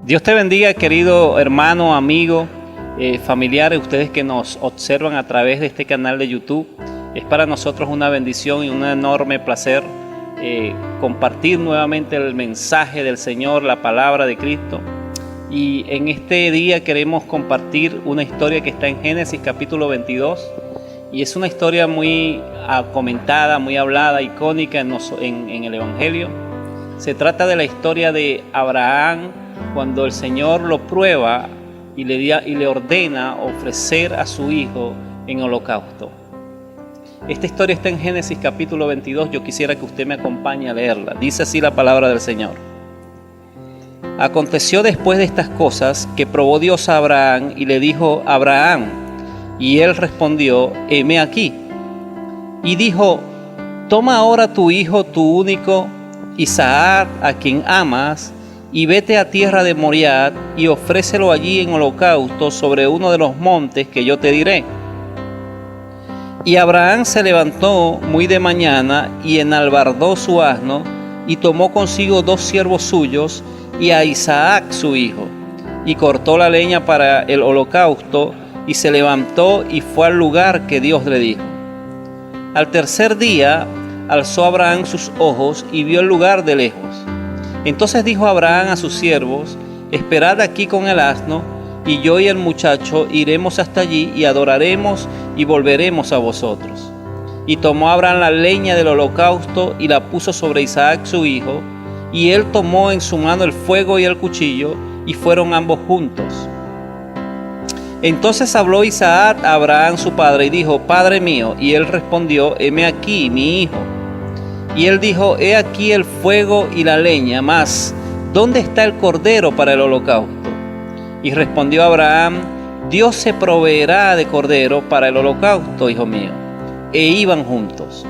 Dios te bendiga, querido hermano, amigo, familiares, ustedes que nos observan a través de este canal de YouTube. Es para nosotros una bendición y un enorme placer compartir nuevamente el mensaje del Señor, la palabra de Cristo. Y en este día queremos compartir una historia que está en Génesis capítulo 22. Y es una historia muy comentada, muy hablada, icónica en el Evangelio. Se trata de la historia de Abraham, cuando el Señor lo prueba y le ordena ofrecer a su hijo en holocausto. Esta historia está en Génesis capítulo 22. Yo quisiera que usted me acompañe a leerla. Dice así la palabra del Señor. Aconteció después de estas cosas que probó Dios a Abraham y le dijo: Abraham. Y él respondió: heme aquí. Y dijo: toma ahora tu hijo, tu único, Isaac, a quien amas, y vete a tierra de Moriah y ofrécelo allí en holocausto sobre uno de los montes que yo te diré. Y Abraham se levantó muy de mañana y enalbardó su asno y tomó consigo 2 siervos suyos y a Isaac su hijo, y cortó la leña para el holocausto y se levantó y fue al lugar que Dios le dijo. Al tercer día alzó Abraham sus ojos y vio el lugar de lejos. Entonces dijo Abraham a sus siervos: esperad aquí con el asno, y yo y el muchacho iremos hasta allí y adoraremos y volveremos a vosotros. Y tomó Abraham la leña del holocausto y la puso sobre Isaac su hijo, y él tomó en su mano el fuego y el cuchillo, y fueron ambos juntos. Entonces habló Isaac a Abraham su padre y dijo: Padre mío. Y él respondió: heme aquí, mi hijo. Y él dijo: he aquí el fuego y la leña, mas ¿dónde está el cordero para el holocausto? Y respondió Abraham: Dios se proveerá de cordero para el holocausto, hijo mío. E iban juntos.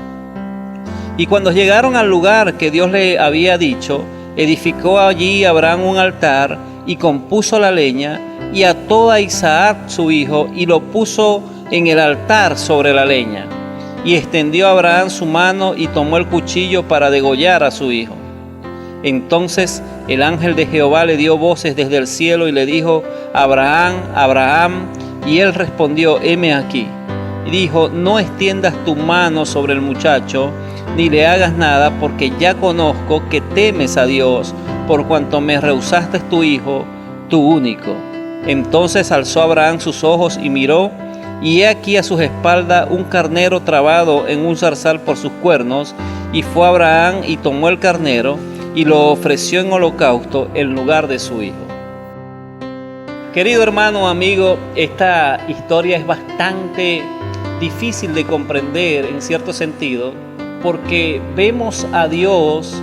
Y cuando llegaron al lugar que Dios le había dicho, edificó allí Abraham un altar y compuso la leña y ató a Isaac su hijo y lo puso en el altar sobre la leña. Y extendió Abraham su mano y tomó el cuchillo para degollar a su hijo. Entonces el ángel de Jehová le dio voces desde el cielo y le dijo: Abraham, Abraham. Y él respondió: heme aquí. Y dijo: no extiendas tu mano sobre el muchacho, ni le hagas nada, porque ya conozco que temes a Dios, por cuanto me rehusaste tu hijo, tu único. Entonces alzó Abraham sus ojos y miró, y he aquí a sus espaldas un carnero trabado en un zarzal por sus cuernos. Y fue Abraham y tomó el carnero y lo ofreció en holocausto en lugar de su hijo. Querido hermano, amigo, esta historia es bastante difícil de comprender en cierto sentido, porque vemos a Dios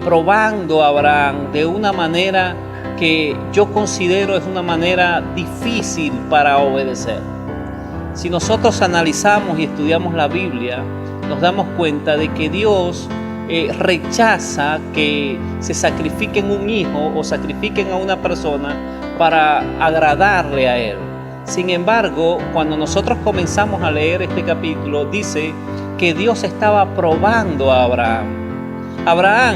probando a Abraham de una manera que yo considero es una manera difícil para obedecer. Si nosotros analizamos y estudiamos la Biblia, nos damos cuenta de que Dios rechaza que se sacrifiquen un hijo o sacrifiquen a una persona para agradarle a Él. Sin embargo, cuando nosotros comenzamos a leer este capítulo, dice que Dios estaba probando a Abraham. Abraham,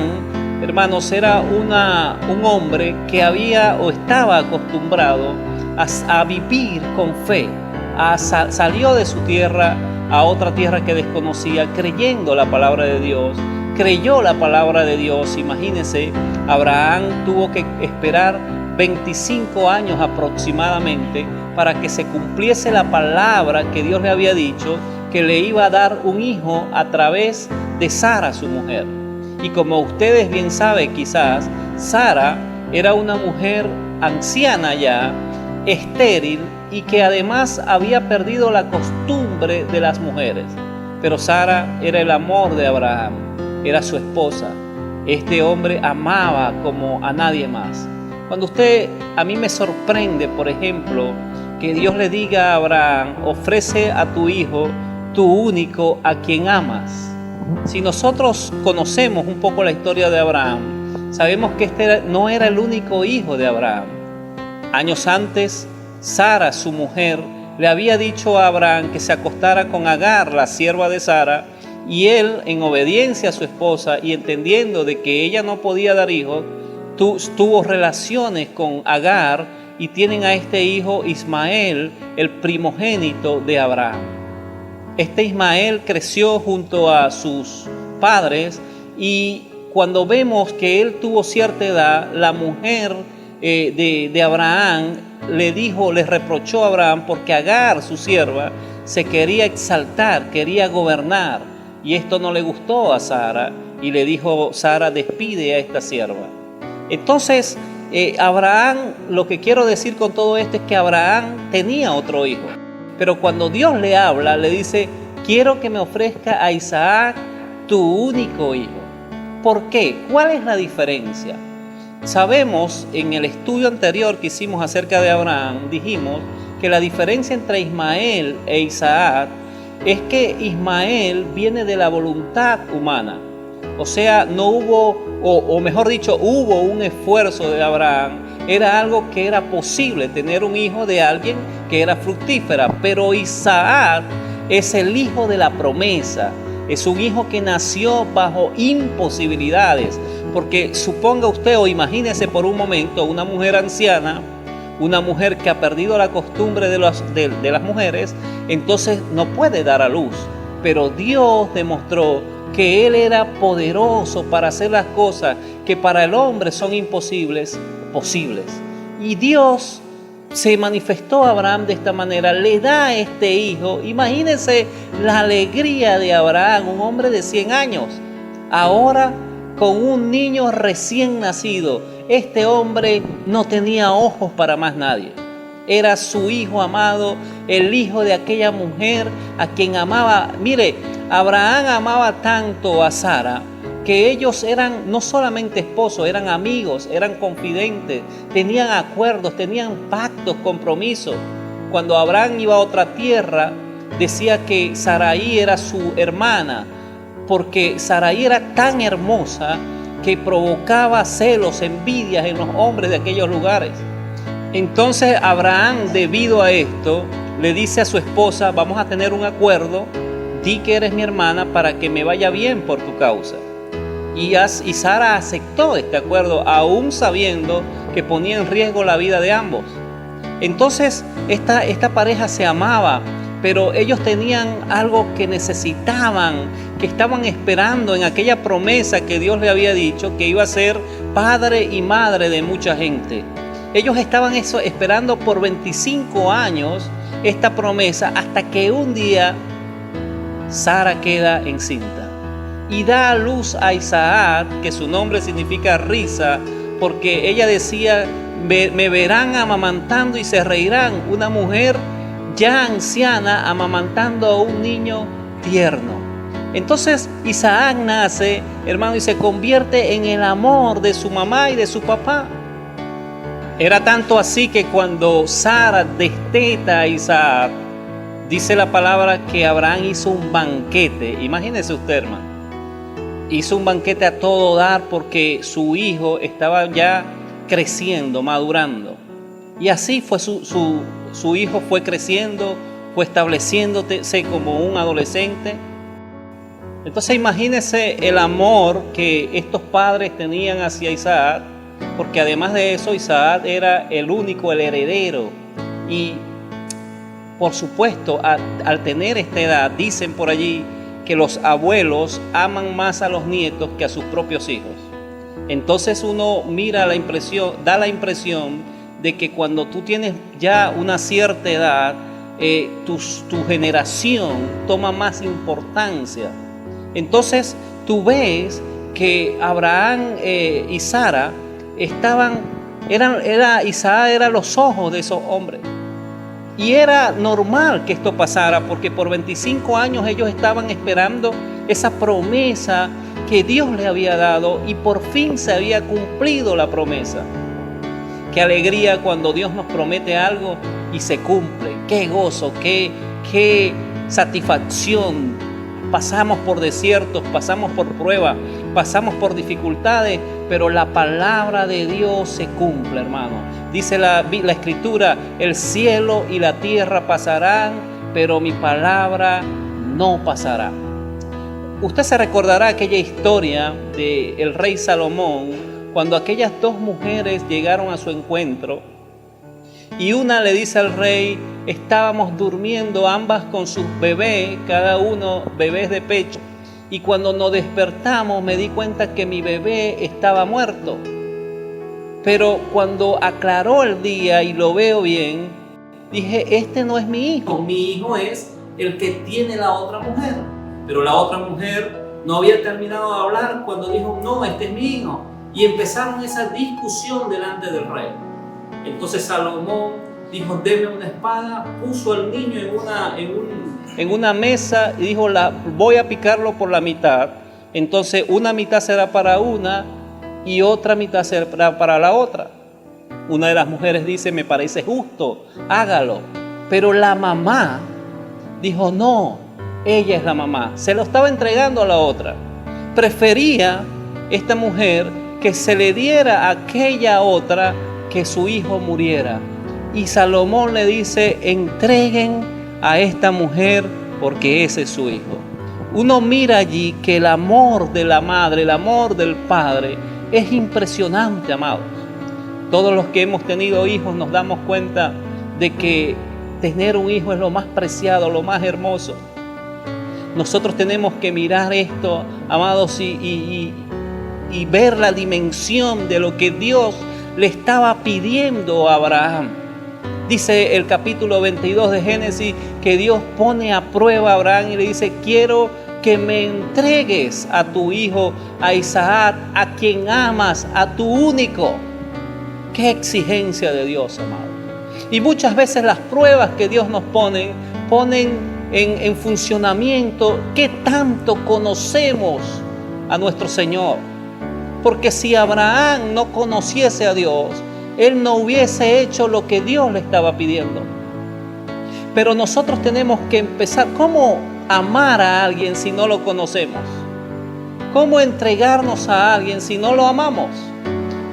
hermanos, era un hombre que había o estaba acostumbrado a vivir con fe. Salió de su tierra a otra tierra que desconocía, creyendo la palabra de Dios. Creyó la palabra de Dios. Imagínense, Abraham tuvo que esperar 25 años aproximadamente para que se cumpliese la palabra que Dios le había dicho, que le iba a dar un hijo a través de Sara, su mujer. Y como ustedes bien saben, quizás, Sara era una mujer anciana ya, estéril, y que además había perdido la costumbre de las mujeres. Pero Sara era el amor de Abraham, era su esposa. Este hombre amaba como a nadie más. Cuando a mí me sorprende, por ejemplo, que Dios le diga a Abraham: ofrece a tu hijo, tu único, a quien amas. Si nosotros conocemos un poco la historia de Abraham, sabemos que este no era el único hijo de Abraham. Años antes, Sara, su mujer, le había dicho a Abraham que se acostara con Agar, la sierva de Sara, Y él, en obediencia a su esposa y entendiendo de que ella no podía dar hijos, tuvo relaciones con Agar y tienen a este hijo Ismael, el primogénito de Abraham. Este Ismael creció junto a sus padres y cuando vemos que él tuvo cierta edad, la mujer de Abraham le reprochó a Abraham porque Agar, su sierva, se quería exaltar, quería gobernar, y esto no le gustó a Sara, y le dijo: Sara, despide a esta sierva. Entonces, Abraham, lo que quiero decir con todo esto es que Abraham tenía otro hijo, pero cuando Dios le habla, le dice: quiero que me ofrezca a Isaac, tu único hijo. ¿Por qué? ¿Cuál es la diferencia? Sabemos, en el estudio anterior que hicimos acerca de Abraham, dijimos que la diferencia entre Ismael e Isaac es que Ismael viene de la voluntad humana. O sea, no hubo, o mejor dicho, hubo un esfuerzo de Abraham. Era algo que era posible, tener un hijo de alguien que era fructífera. Pero Isaac es el hijo de la promesa. Es un hijo que nació bajo imposibilidades. Porque suponga usted o imagínese por un momento una mujer anciana, una mujer que ha perdido la costumbre de las mujeres, entonces no puede dar a luz. Pero Dios demostró que Él era poderoso para hacer las cosas que para el hombre son imposibles, posibles. Y Dios se manifestó a Abraham de esta manera, le da a este hijo. Imagínense la alegría de Abraham, un hombre de 100 años, ahora con un niño recién nacido. Este hombre no tenía ojos para más nadie. Era su hijo amado, el hijo de aquella mujer a quien amaba. Mire, Abraham amaba tanto a Sara que ellos eran no solamente esposos, eran amigos, eran confidentes, tenían acuerdos, tenían pactos, compromisos. Cuando Abraham iba a otra tierra, decía que Sarai era su hermana, porque Sarai era tan hermosa que provocaba celos, envidias en los hombres de aquellos lugares. Entonces Abraham, debido a esto, le dice a su esposa: vamos a tener un acuerdo, di que eres mi hermana para que me vaya bien por tu causa. Y Sara aceptó este acuerdo, aún sabiendo que ponía en riesgo la vida de ambos. Entonces esta pareja se amaba, pero ellos tenían algo que necesitaban, que estaban esperando en aquella promesa que Dios le había dicho, que iba a ser padre y madre de mucha gente. Ellos estaban esperando por 25 años esta promesa, hasta que un día Sara queda encinta y da a luz a Isaac, que su nombre significa risa, porque ella decía: me verán amamantando y se reirán. Una mujer ya anciana amamantando a un niño tierno. Entonces Isaac nace, hermano, y se convierte en el amor de su mamá y de su papá. Era tanto así que cuando Sara desteta a Isaac, dice la palabra que Abraham hizo un banquete. Imagínese usted, hermano. Hizo un banquete a todo dar porque su hijo estaba ya creciendo, madurando. Y así fue su hijo fue creciendo, fue estableciéndose como un adolescente. Entonces imagínese el amor que estos padres tenían hacia Isaac, porque además de eso Isaac era el único, el heredero. Y por supuesto, al tener esta edad, dicen por allí que los abuelos aman más a los nietos que a sus propios hijos. Entonces uno da la impresión de que cuando tú tienes ya una cierta edad, tu generación toma más importancia. Entonces tú ves que Abraham y Sara Isaac era los ojos de esos hombres. Y era normal que esto pasara, porque por 25 años ellos estaban esperando esa promesa que Dios le había dado, y por fin se había cumplido la promesa. Qué alegría cuando Dios nos promete algo y se cumple. Qué gozo, qué satisfacción. Pasamos por desiertos, pasamos por pruebas, pasamos por dificultades, pero la palabra de Dios se cumple, hermano. Dice la Escritura: el cielo y la tierra pasarán, pero mi palabra no pasará. Usted se recordará aquella historia del rey Salomón, cuando aquellas dos mujeres llegaron a su encuentro y una le dice al rey: estábamos durmiendo ambas con sus bebés, cada uno bebés de pecho, y cuando nos despertamos me di cuenta que mi bebé estaba muerto. Pero cuando aclaró el día y lo veo bien, dije: este no es mi hijo, mi hijo es el que tiene la otra mujer. Pero la otra mujer no había terminado de hablar cuando dijo: no, este es mi hijo. Y empezaron esa discusión delante del rey. Entonces Salomón dijo: deme una espada, puso al niño en una mesa y dijo: voy a picarlo por la mitad. Entonces una mitad será para una y otra mitad será para la otra. Una de las mujeres dice: me parece justo, hágalo. Pero la mamá dijo: no, ella es la mamá. Se lo estaba entregando a la otra. Prefería esta mujer que se le diera a aquella otra que su hijo muriera. Y Salomón le dice: entreguen a esta mujer porque ese es su hijo. Uno mira allí que el amor de la madre, el amor del padre es impresionante, amados. Todos los que hemos tenido hijos nos damos cuenta de que tener un hijo es lo más preciado, lo más hermoso. Nosotros tenemos que mirar esto, amados, y ver la dimensión de lo que Dios le estaba pidiendo a Abraham. Dice el capítulo 22 de Génesis que Dios pone a prueba a Abraham y le dice: quiero que me entregues a tu hijo, a Isaac, a quien amas, a tu único. Qué exigencia de Dios, amado. Y muchas veces las pruebas que Dios nos ponen en funcionamiento qué tanto conocemos a nuestro Señor. Porque si Abraham no conociese a Dios, él no hubiese hecho lo que Dios le estaba pidiendo. Pero nosotros tenemos que empezar. ¿Cómo amar a alguien si no lo conocemos? ¿Cómo entregarnos a alguien si no lo amamos?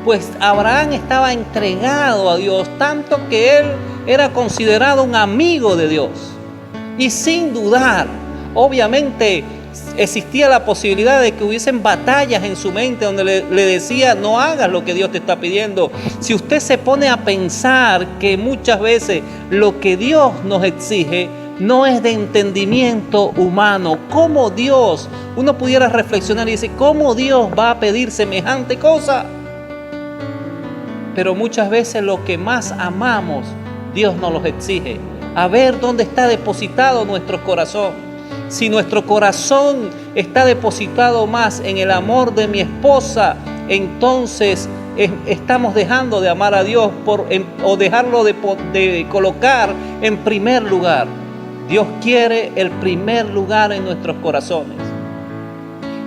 Pues Abraham estaba entregado a Dios, tanto que él era considerado un amigo de Dios. Y sin dudar, obviamente, existía la posibilidad de que hubiesen batallas en su mente donde le decía: no hagas lo que Dios te está pidiendo. Si usted se pone a pensar que muchas veces lo que Dios nos exige no es de entendimiento humano, ¿cómo Dios? Uno pudiera reflexionar y decir: ¿cómo Dios va a pedir semejante cosa? Pero muchas veces lo que más amamos, Dios nos los exige. A ver dónde está depositado nuestro corazón. Si nuestro corazón está depositado más en el amor de mi esposa, entonces estamos dejando de amar a Dios o dejarlo de colocar en primer lugar. Dios quiere el primer lugar en nuestros corazones.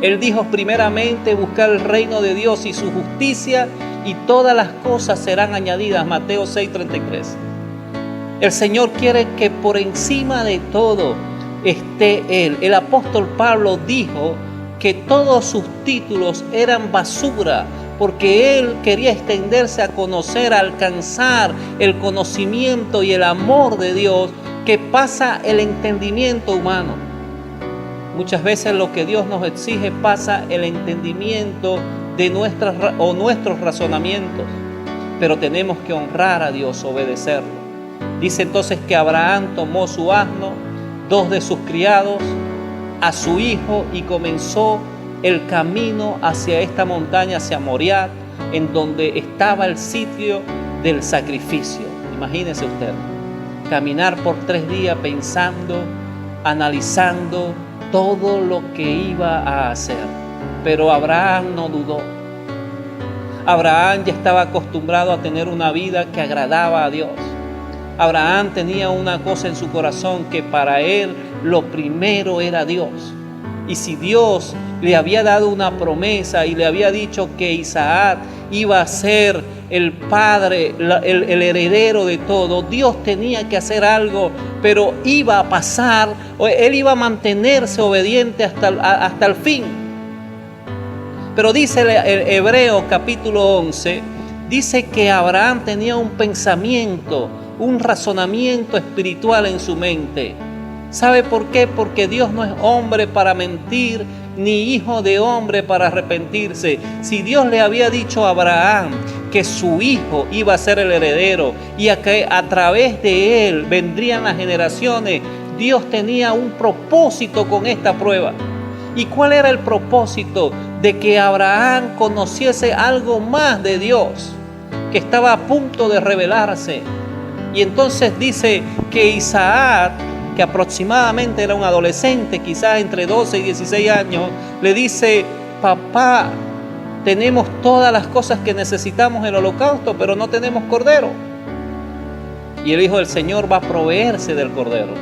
Él dijo: primeramente buscar el reino de Dios y su justicia, y todas las cosas serán añadidas. Mateo 6:33. El Señor quiere que por encima de todo esté Él. El apóstol Pablo dijo que todos sus títulos eran basura, porque él quería extenderse a conocer, a alcanzar el conocimiento y el amor de Dios que pasa el entendimiento humano. Muchas veces lo que Dios nos exige pasa el entendimiento de nuestros razonamientos, pero tenemos que honrar a Dios, obedecerlo. Dice entonces que Abraham tomó su asno, 2 de sus criados, a su hijo, y comenzó el camino hacia esta montaña, hacia Moriah, en donde estaba el sitio del sacrificio. Imagínese usted, caminar por 3 días pensando, analizando todo lo que iba a hacer. Pero Abraham no dudó. Abraham ya estaba acostumbrado a tener una vida que agradaba a Dios. Abraham tenía una cosa en su corazón, que para él lo primero era Dios. Y si Dios le había dado una promesa y le había dicho que Isaac iba a ser el padre, el heredero de todo, Dios tenía que hacer algo, pero iba a pasar, él iba a mantenerse obediente hasta el fin. Pero dice el Hebreo capítulo 11, dice que Abraham tenía un pensamiento, un razonamiento espiritual en su mente. ¿Sabe por qué? Porque Dios no es hombre para mentir, ni hijo de hombre para arrepentirse. Si Dios le había dicho a Abraham que su hijo iba a ser el heredero y que a través de él vendrían las generaciones, Dios tenía un propósito con esta prueba. ¿Y cuál era el propósito? De que Abraham conociese algo más de Dios, que estaba a punto de revelarse. Y entonces dice que Isaac, que aproximadamente era un adolescente, quizás entre 12 y 16 años, le dice: papá, tenemos todas las cosas que necesitamos en el holocausto, pero no tenemos cordero. Y el hijo del Señor va a proveerse del cordero.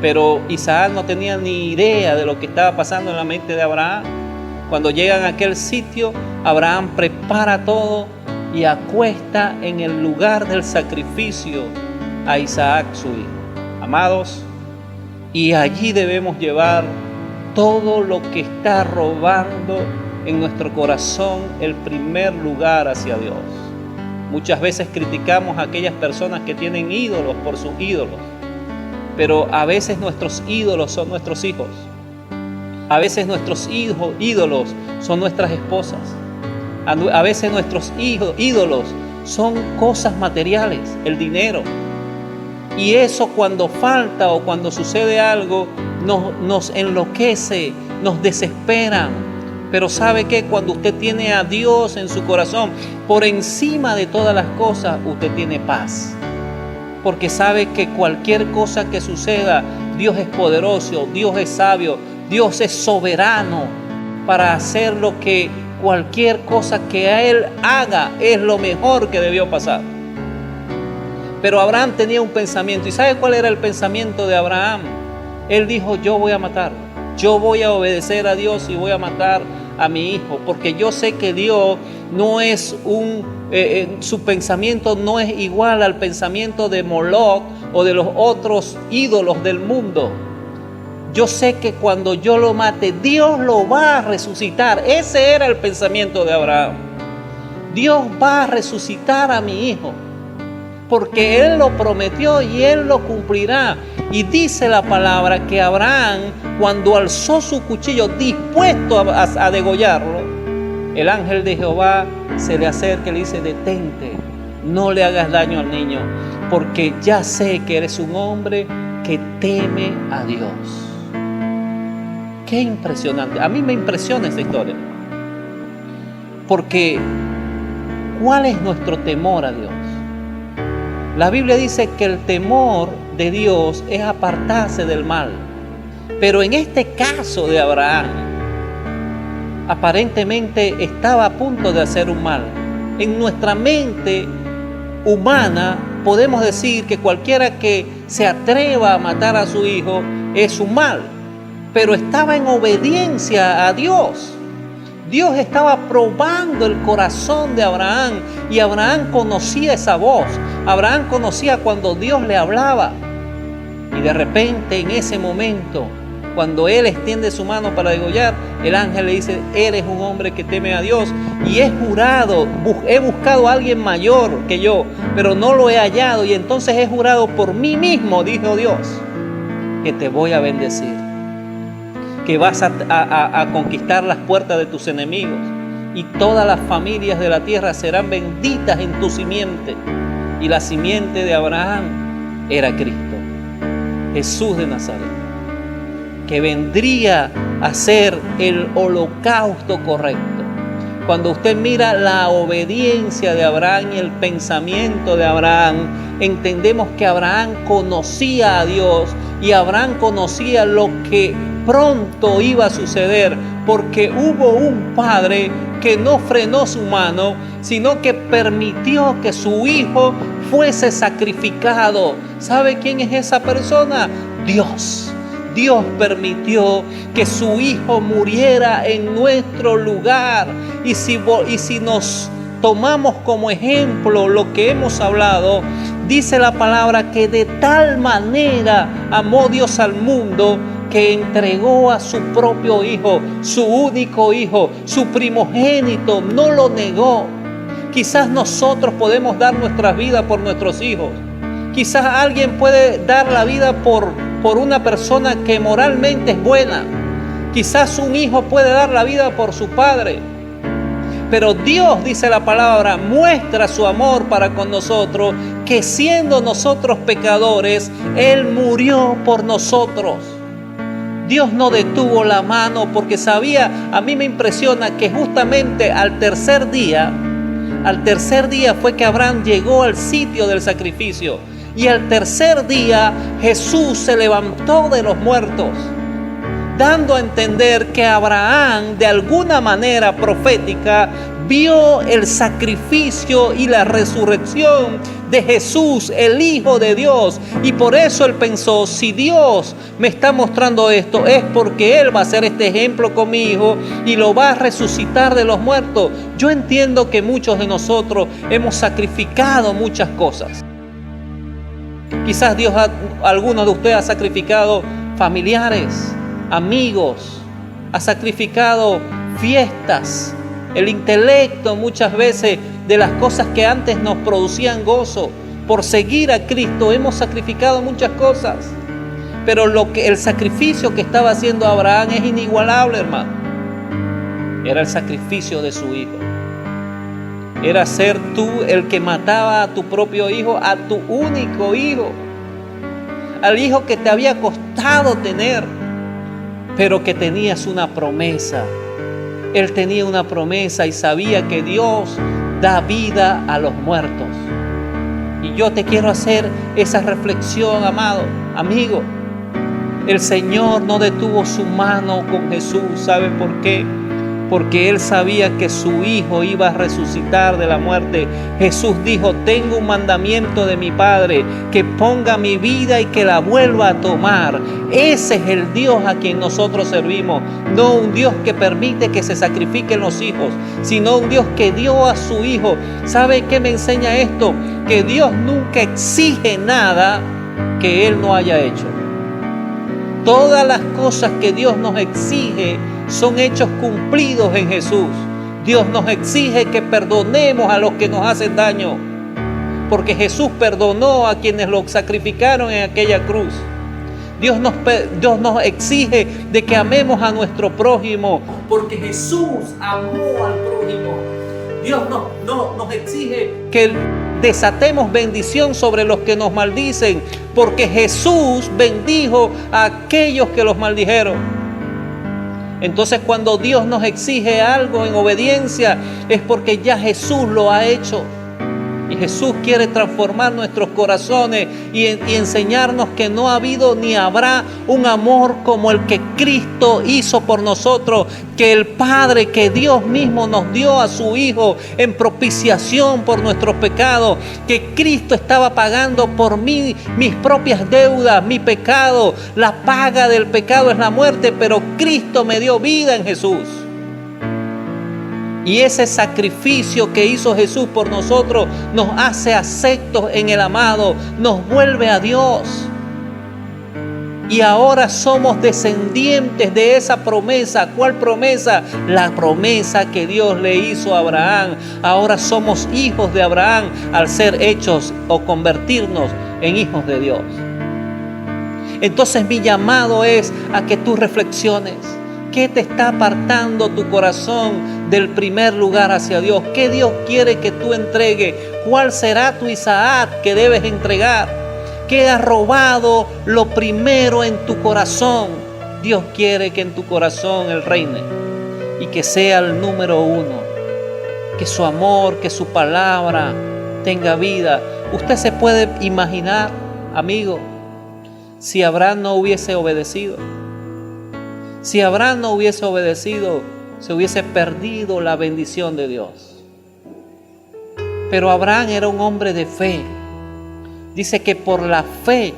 Pero Isaac no tenía ni idea de lo que estaba pasando en la mente de Abraham. Cuando llegan a aquel sitio, Abraham prepara todo y acuesta en el lugar del sacrificio a Isaac, su hijo. Amados, y allí debemos llevar todo lo que está robando en nuestro corazón el primer lugar hacia Dios. Muchas veces criticamos a aquellas personas que tienen ídolos por sus ídolos, pero a veces nuestros ídolos son nuestros hijos. A veces nuestros ídolos son nuestras esposas. A veces nuestros ídolos son cosas materiales, el dinero. Y eso, cuando falta o cuando sucede algo, nos enloquece, nos desespera. Pero ¿sabe qué? Cuando usted tiene a Dios en su corazón, por encima de todas las cosas, usted tiene paz. Porque sabe que cualquier cosa que suceda, Dios es poderoso, Dios es sabio, Dios es soberano para hacer lo que cualquier cosa que Él haga es lo mejor que debió pasar. Pero Abraham tenía un pensamiento. ¿Y sabe cuál era el pensamiento de Abraham? Él dijo: yo voy a matar, yo voy a obedecer a Dios y voy a matar a mi hijo, porque yo sé que Dios no es su pensamiento no es igual al pensamiento de Moloch o de los otros ídolos del mundo. Yo sé que cuando yo lo mate, Dios lo va a resucitar. Ese era el pensamiento de Abraham. Dios va a resucitar a mi hijo, porque Él lo prometió y Él lo cumplirá. Y dice la palabra que Abraham, cuando alzó su cuchillo dispuesto a degollarlo, el ángel de Jehová se le acerca y le dice: detente, no le hagas daño al niño, porque ya sé que eres un hombre que teme a Dios. Qué impresionante. A mí me impresiona esta historia, porque ¿cuál es nuestro temor a Dios? La Biblia dice que el temor de Dios es apartarse del mal. Pero en este caso de Abraham, aparentemente estaba a punto de hacer un mal. En nuestra mente humana podemos decir que cualquiera que se atreva a matar a su hijo es un mal. Pero estaba en obediencia a Dios. Dios estaba probando el corazón de Abraham y Abraham conocía esa voz. Abraham conocía cuando Dios le hablaba. Y de repente, en ese momento, cuando él extiende su mano para degollar, el ángel le dice: eres un hombre que teme a Dios, y he buscado a alguien mayor que yo, pero no lo he hallado, y entonces he jurado por mí mismo, dijo Dios, que te voy a bendecir, que vas a conquistar las puertas de tus enemigos, y todas las familias de la tierra serán benditas en tu simiente. Y la simiente de Abraham era Cristo, Jesús de Nazaret, que vendría a ser el holocausto correcto. Cuando usted mira la obediencia de Abraham y el pensamiento de Abraham, entendemos que Abraham conocía a Dios y Abraham conocía lo que pronto iba a suceder, porque hubo un padre que no frenó su mano, sino que permitió que su hijo fuese sacrificado. ¿Sabe quién es esa persona? Dios. Dios permitió que su hijo muriera en nuestro lugar. Y si nos tomamos como ejemplo lo que hemos hablado, dice la palabra que de tal manera amó Dios al mundo que entregó a su propio hijo, su único hijo, su primogénito, no lo negó. Quizás nosotros podemos dar nuestra vida por nuestros hijos. Quizás alguien puede dar la vida por una persona que moralmente es buena. Quizás un hijo puede dar la vida por su padre, pero Dios, dice la palabra, muestra su amor para con nosotros, que siendo nosotros pecadores, Él murió por nosotros. Dios no detuvo la mano porque sabía, a mí me impresiona que justamente al tercer día fue que Abraham llegó al sitio del sacrificio. Y al tercer día Jesús se levantó de los muertos, dando a entender que Abraham, de alguna manera profética, vio el sacrificio y la resurrección de Jesús, el Hijo de Dios. Y por eso él pensó, si Dios me está mostrando esto, es porque Él va a hacer este ejemplo con mi hijo y lo va a resucitar de los muertos. Yo entiendo que muchos de nosotros hemos sacrificado muchas cosas. Quizás algunos de ustedes ha sacrificado familiares, amigos, ha sacrificado fiestas, el intelecto muchas veces de las cosas que antes nos producían gozo. Por seguir a Cristo hemos sacrificado muchas cosas, pero el sacrificio que estaba haciendo Abraham es inigualable, hermano. Era el sacrificio de su hijo. Era ser tú el que mataba a tu propio hijo, a tu único hijo, al hijo que te había costado tener, pero que tenías una promesa. Él tenía una promesa y sabía que Dios da vida a los muertos. Y yo te quiero hacer esa reflexión, amado, amigo. El Señor no detuvo su mano con Jesús. ¿Sabe por qué? Porque Él sabía que su hijo iba a resucitar de la muerte. Jesús dijo, tengo un mandamiento de mi Padre, que ponga mi vida y que la vuelva a tomar. Ese es el Dios a quien nosotros servimos. No un Dios que permite que se sacrifiquen los hijos, sino un Dios que dio a su hijo. ¿Sabe qué me enseña esto? Que Dios nunca exige nada que Él no haya hecho. Todas las cosas que Dios nos exige son hechos cumplidos en Jesús. Dios nos exige que perdonemos a los que nos hacen daño, porque Jesús perdonó a quienes lo sacrificaron en aquella cruz. Dios nos exige de que amemos a nuestro prójimo, porque Jesús amó al prójimo. Dios nos exige que desatemos bendición sobre los que nos maldicen, porque Jesús bendijo a aquellos que los maldijeron. Entonces, cuando Dios nos exige algo en obediencia, es porque ya Jesús lo ha hecho. Y Jesús quiere transformar nuestros corazones y enseñarnos que no ha habido ni habrá un amor como el que Cristo hizo por nosotros, que el Padre, que Dios mismo nos dio a su Hijo en propiciación por nuestros pecados, que Cristo estaba pagando por mí mis propias deudas, mi pecado. La paga del pecado es la muerte, pero Cristo me dio vida en Jesús. Y ese sacrificio que hizo Jesús por nosotros nos hace aceptos en el amado, nos vuelve a Dios. Y ahora somos descendientes de esa promesa. ¿Cuál promesa? La promesa que Dios le hizo a Abraham. Ahora somos hijos de Abraham al ser hechos o convertirnos en hijos de Dios. Entonces mi llamado es a que tú reflexiones. ¿Qué te está apartando tu corazón del primer lugar hacia Dios? ¿Qué Dios quiere que tú entregues? ¿Cuál será tu Isaac que debes entregar? ¿Qué ha robado lo primero en tu corazón? Dios quiere que en tu corazón Él reine y que sea el número uno. Que su amor, que su palabra tenga vida. Usted se puede imaginar, amigo, si Abraham no hubiese obedecido. Si Abraham no hubiese obedecido, se hubiese perdido la bendición de Dios. Pero Abraham era un hombre de fe. Dice que por la fe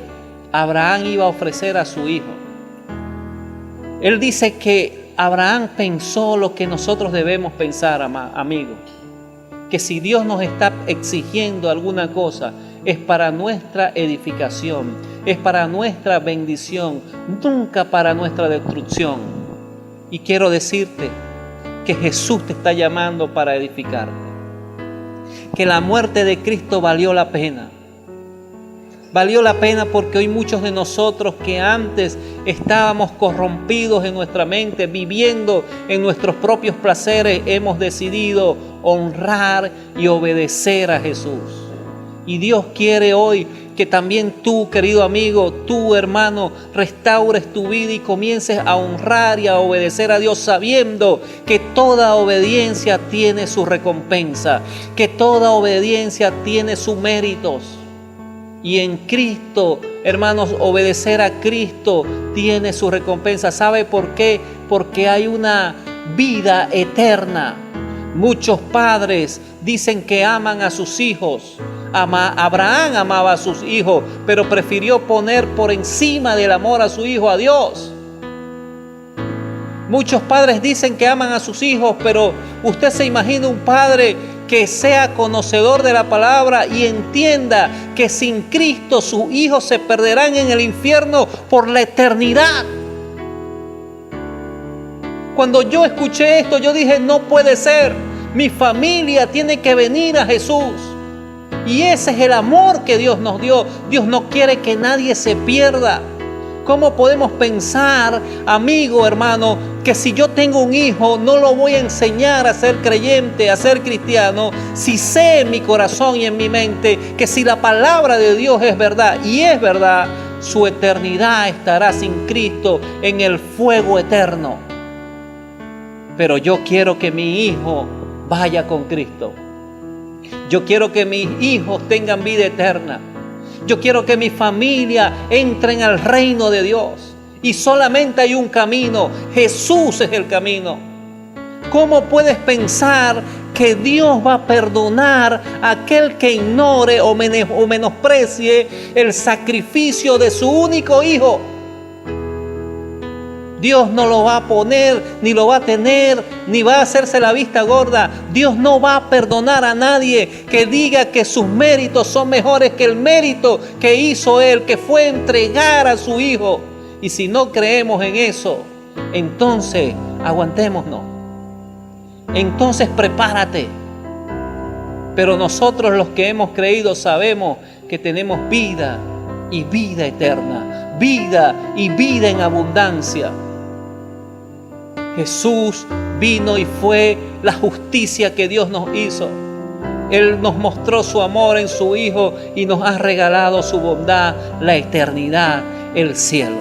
Abraham iba a ofrecer a su hijo. Él dice que Abraham pensó lo que nosotros debemos pensar, amigo. Que si Dios nos está exigiendo alguna cosa, es para nuestra edificación, es para nuestra bendición, nunca para nuestra destrucción. Y quiero decirte que Jesús te está llamando para edificarte. Que la muerte de Cristo valió la pena. Valió la pena porque hoy muchos de nosotros que antes estábamos corrompidos en nuestra mente, viviendo en nuestros propios placeres, hemos decidido honrar y obedecer a Jesús. Y Dios quiere hoy que también tú, querido amigo, tú, hermano, restaures tu vida y comiences a honrar y a obedecer a Dios, sabiendo que toda obediencia tiene su recompensa, que toda obediencia tiene sus méritos. Y en Cristo, hermanos, obedecer a Cristo tiene su recompensa. ¿Sabe por qué? Porque hay una vida eterna. Muchos padres dicen que aman a sus hijos. Abraham amaba a sus hijos, pero prefirió poner por encima del amor a su hijo a Dios. Muchos padres dicen que aman a sus hijos, pero usted se imagina un padre que sea conocedor de la palabra y entienda que sin Cristo sus hijos se perderán en el infierno por la eternidad. Cuando yo escuché esto, yo dije, no puede ser. Mi familia tiene que venir a Jesús. Y ese es el amor que Dios nos dio. Dios no quiere que nadie se pierda. ¿Cómo podemos pensar, amigo, hermano, que si yo tengo un hijo no lo voy a enseñar a ser creyente, a ser cristiano, si sé en mi corazón y en mi mente que si la palabra de Dios es verdad y es verdad, su eternidad estará sin Cristo en el fuego eterno? Pero yo quiero que mi hijo vaya con Cristo. Yo quiero que mis hijos tengan vida eterna. Yo quiero que mi familia entre al reino de Dios. Y solamente hay un camino. Jesús es el camino. ¿Cómo puedes pensar que Dios va a perdonar a aquel que ignore o menosprecie el sacrificio de su único hijo? Dios no lo va a poner, ni lo va a tener, ni va a hacerse la vista gorda. Dios no va a perdonar a nadie que diga que sus méritos son mejores que el mérito que hizo Él, que fue entregar a su Hijo. Y si no creemos en eso, entonces aguantémonos. Entonces prepárate. Pero nosotros los que hemos creído sabemos que tenemos vida y vida eterna. Vida y vida en abundancia. Jesús vino y fue la justicia que Dios nos hizo. Él nos mostró su amor en su Hijo y nos ha regalado su bondad, la eternidad, el cielo.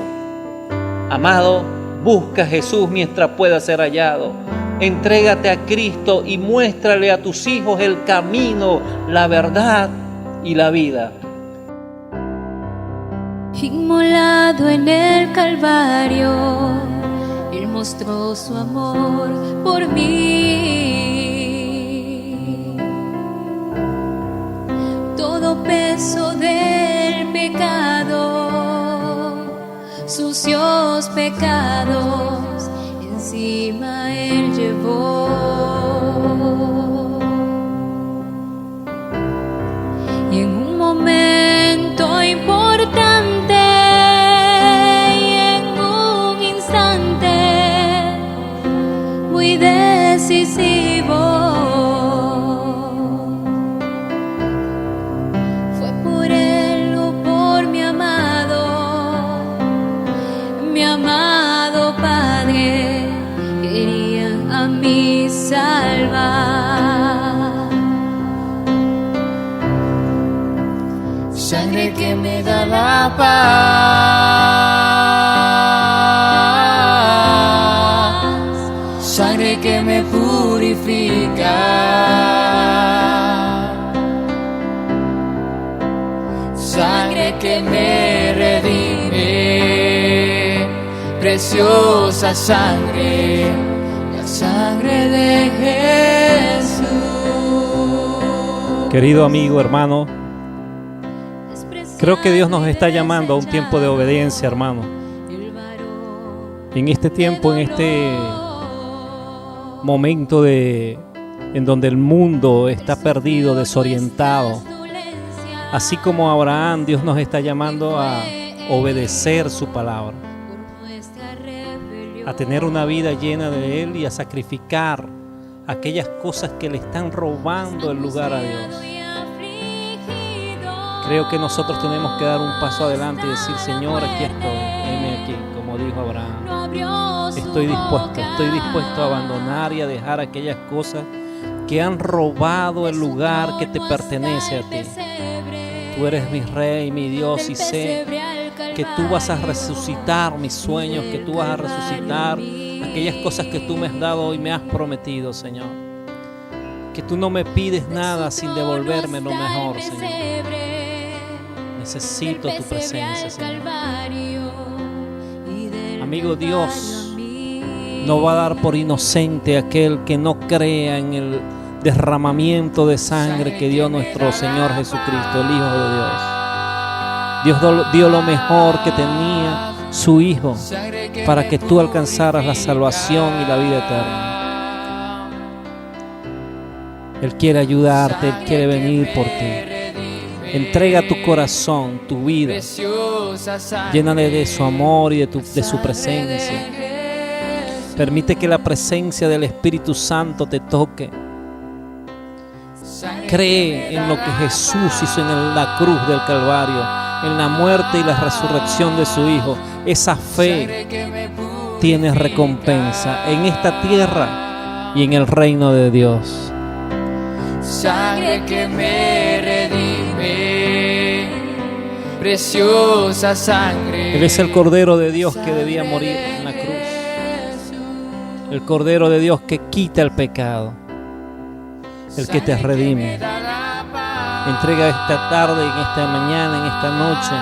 Amado, busca a Jesús mientras pueda ser hallado. Entrégate a Cristo y muéstrale a tus hijos el camino, la verdad y la vida. Inmolado en el Calvario, Él mostró su amor por mí. Todo peso del pecado, sucios pecados, encima Él llevó. Y en un momento importante, decisivo, fue por Él o por mi amado Padre, quería a mí salvar. Sangre que me da la paz, sangre que me purifica, sangre que me redime, preciosa sangre, la sangre de Jesús. Querido amigo, hermano, creo que Dios nos está llamando a un tiempo de obediencia, hermano. En este tiempo, en este momento en donde el mundo está perdido, desorientado, así como Abraham, Dios nos está llamando a obedecer su palabra, a tener una vida llena de Él y a sacrificar aquellas cosas que le están robando el lugar a Dios. Creo que nosotros tenemos que dar un paso adelante y decir: Señor, aquí estoy, heme aquí, como dijo Abraham. Estoy dispuesto a abandonar y a dejar aquellas cosas que han robado el lugar que te pertenece a ti. Tú eres mi Rey, mi Dios, y sé que tú vas a resucitar mis sueños, que tú vas a resucitar aquellas cosas que tú me has dado y me has prometido, Señor. Que tú no me pides nada sin devolverme lo mejor, Señor. Necesito tu presencia, Señor. Amigo, Dios no va a dar por inocente aquel que no crea en el derramamiento de sangre que dio nuestro Señor Jesucristo, el Hijo de Dios. Dios dio lo mejor que tenía su Hijo para que tú alcanzaras la salvación y la vida eterna. Él quiere ayudarte, Él quiere venir por ti. Entrega tu corazón, tu vida. Llénale de su amor y de su presencia. Permite que la presencia del Espíritu Santo te toque. Cree en lo que Jesús hizo en la cruz del Calvario, en la muerte y la resurrección de su Hijo. Esa fe tiene recompensa en esta tierra y en el reino de Dios. Sangre que me redime, preciosa sangre. Él es el Cordero de Dios que debía morir en la cruz. El Cordero de Dios que quita el pecado. El que te redime. Entrega esta tarde, en esta mañana, en esta noche,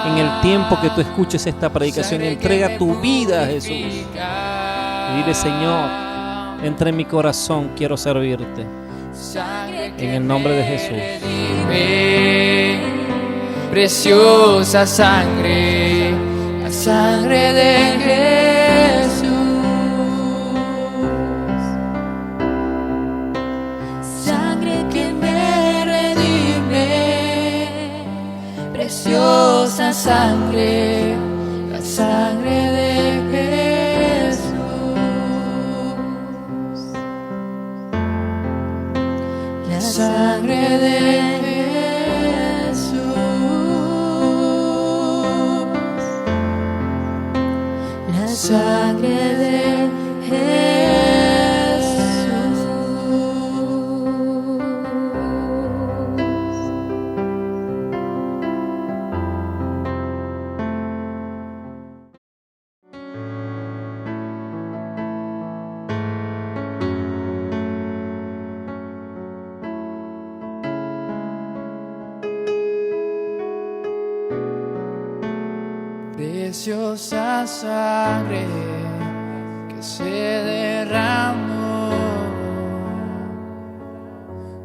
en el tiempo que tú escuches esta predicación, entrega tu vida a Jesús. Y dile: Señor, entra en mi corazón, quiero servirte. En el nombre de Jesús. Preciosa sangre, la sangre de Jesús. Sangre que me redime, preciosa sangre, la sangre de Jesús. La sangre de Jesús. La sangre de Jesús. Preciosa sangre que se derramó.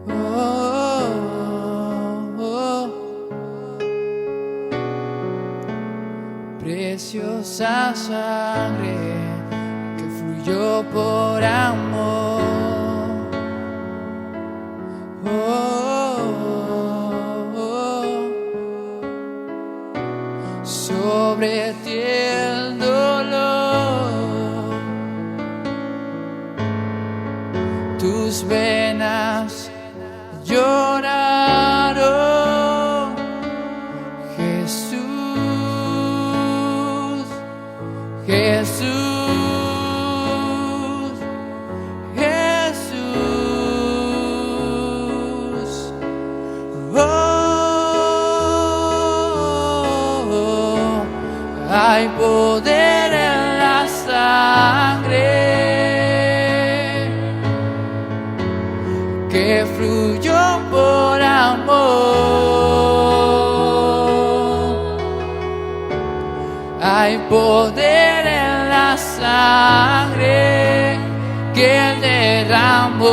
Oh, oh, oh. Preciosa sangre que fluyó por amor. Oh, oh, oh. Sobre ti el dolor, tus venas lloraron. Jesús, Jesús, Jesús. Oh, hay poder en la sangre que fluyó por amor. Hay poder en la sangre que Él derramó.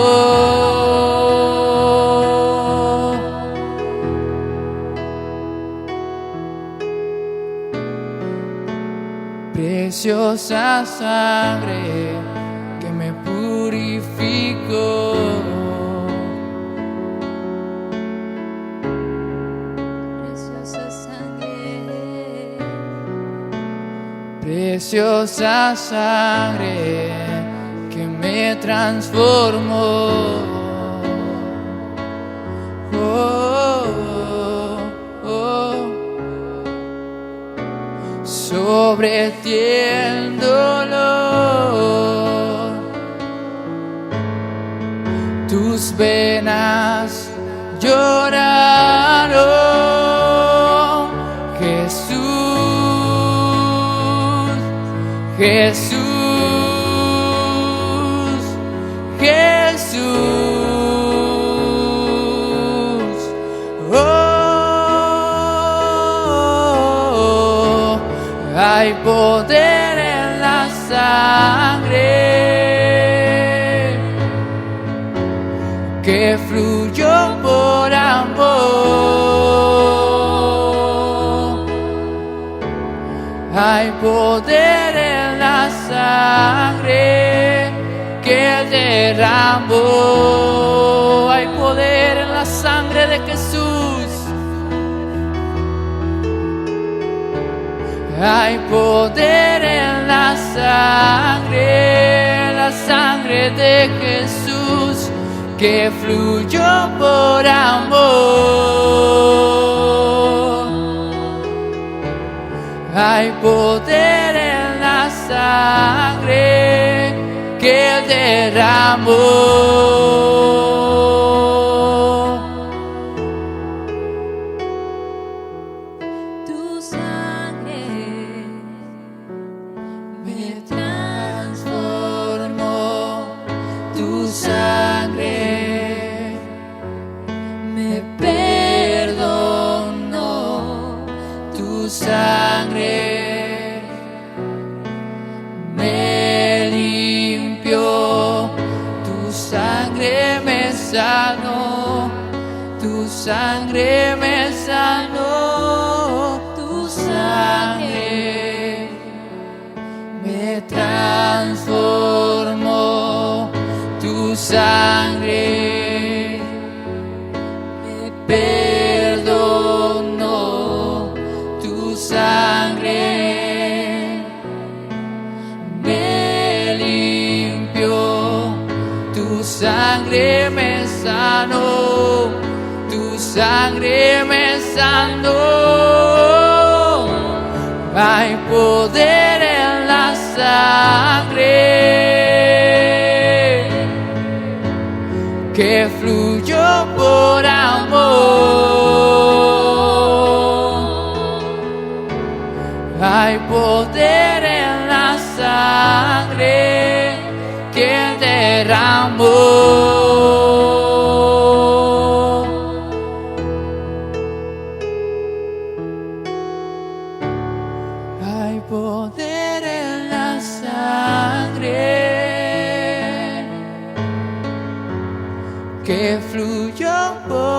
Preciosa sangre que me purificó. Preciosa sangre. Preciosa sangre que me transformó. Oh, oh, oh. sobre ti el dolor. Tus venas lloraron, Jesús, Jesús, Jesús. Oh, hay poder en la sangre que fluyó por amor. Hay poder en la sangre que Él derramó. Hay poder en la sangre de Jesús. Hay poder en la sangre de Jesús que fluyó por amor. Hay poder en la sangre que Él derramó. Tu sangre me transformó, Tu sangre me perdonó, Tu sangre me limpió, Tu sangre me sanó, Tu sangre me sanó, Tu sangre me transformó, Tu sangre me perdonó, Tu sangre me limpió, Tu sangre me sanó, Tu sangre me sanó. Hay poder en la sangre que fluyó por amor. Hay poder en la sangre que Él derramó. Hay poder en la sangre que fluyó por